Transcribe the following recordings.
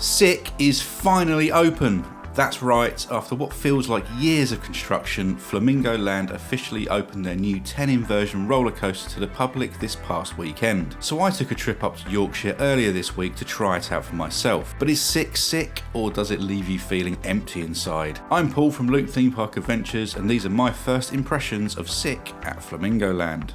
SIK is finally open. That's right, after what feels like years of construction, Flamingo Land officially opened their new 10 inversion roller coaster to the public this past weekend. So I took a trip up to Yorkshire earlier this week to try it out for myself. But is SIK sick, or does it leave you feeling empty inside? I'm Paul from Loop Theme Park Adventures, and these are my first impressions of SIK at Flamingo Land.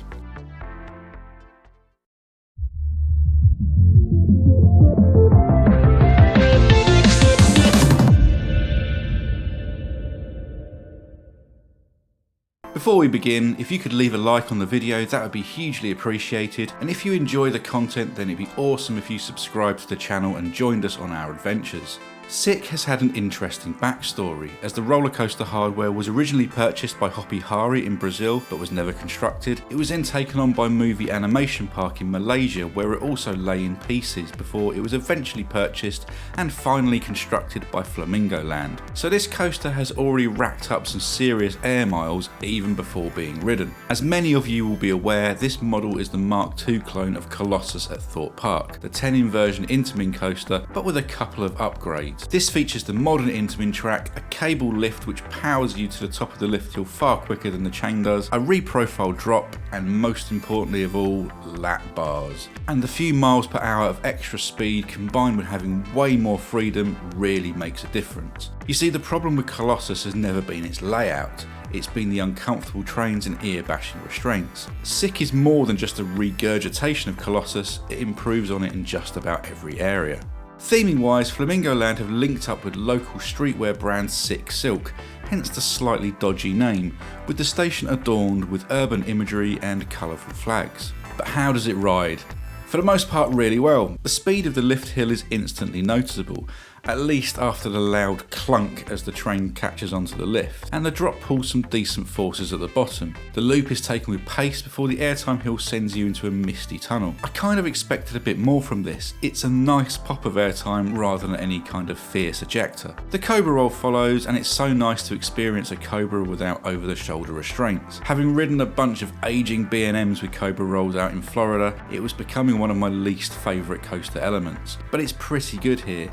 Before we begin, if you could leave a like on the video, that would be hugely appreciated, and if you enjoy the content, then it'd be awesome if you subscribed to the channel and joined us on our adventures. SIK has had an interesting backstory, as the roller coaster hardware was originally purchased by Hopi Hari in Brazil but was never constructed. It was then taken on by Movie Animation Park in Malaysia, where it also lay in pieces before it was eventually purchased and finally constructed by Flamingo Land. So this coaster has already racked up some serious air miles even before being ridden. As many of you will be aware, this model is the Mark II clone of Colossus at Thorpe Park, the 10 inversion Intamin coaster, but with a couple of upgrades. This features the modern Intamin track, a cable lift which powers you to the top of the lift hill far quicker than the chain does, a reprofiled drop, and most importantly of all, lap bars. And the few miles per hour of extra speed combined with having way more freedom really makes a difference. You see, the problem with Colossus has never been its layout. It's been the uncomfortable trains and ear-bashing restraints. SIK is more than just a regurgitation of Colossus, it improves on it in just about every area. Theming wise, Flamingo Land have linked up with local streetwear brand SIK Silk, hence the slightly dodgy name, with the station adorned with urban imagery and colourful flags. But how does it ride? For the most part really well. The speed of the lift hill is instantly noticeable, at least after the loud clunk as the train catches onto the lift, and the drop pulls some decent forces at the bottom. The loop is taken with pace before the airtime hill sends you into a misty tunnel. I kind of expected a bit more from this. It's a nice pop of airtime rather than any kind of fierce ejector. The Cobra roll follows, and it's so nice to experience a Cobra without over the shoulder restraints. Having ridden a bunch of aging B&Ms with Cobra rolls out in Florida, it was becoming one of my least favourite coaster elements, but it's pretty good here.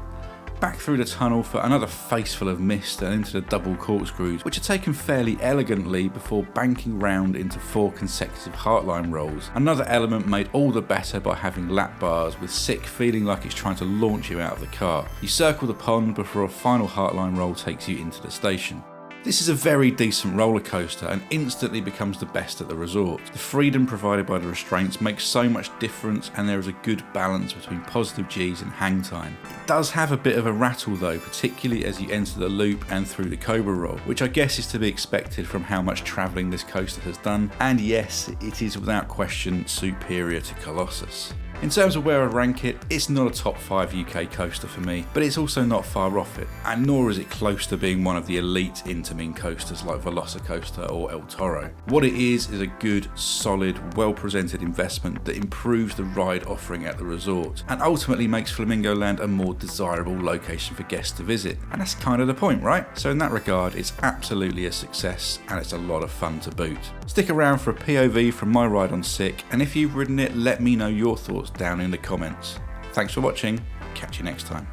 Back through the tunnel for another face full of mist and into the double corkscrews, which are taken fairly elegantly before banking round into 4 consecutive heartline rolls. Another element made all the better by having lap bars, with SIK feeling like it's trying to launch you out of the car. You circle the pond before a final heartline roll takes you into the station. This is a very decent roller coaster and instantly becomes the best at the resort. The freedom provided by the restraints makes so much difference, and there is a good balance between positive Gs and hang time. It does have a bit of a rattle though, particularly as you enter the loop and through the Cobra roll, which I guess is to be expected from how much travelling this coaster has done, and yes, it is without question superior to Colossus. In terms of where I'd rank it, it's not a top 5 UK coaster for me, but it's also not far off it, and nor is it close to being one of the elite Intamin coasters like Velocicoaster or El Toro. What it is a good, solid, well-presented investment that improves the ride offering at the resort, and ultimately makes Flamingo Land a more desirable location for guests to visit, and that's kind of the point, right? So in that regard, it's absolutely a success, and it's a lot of fun to boot. Stick around for a POV from my ride on SIK, and if you've ridden it, let me know your thoughts down in the comments. Thanks for watching, catch you next time.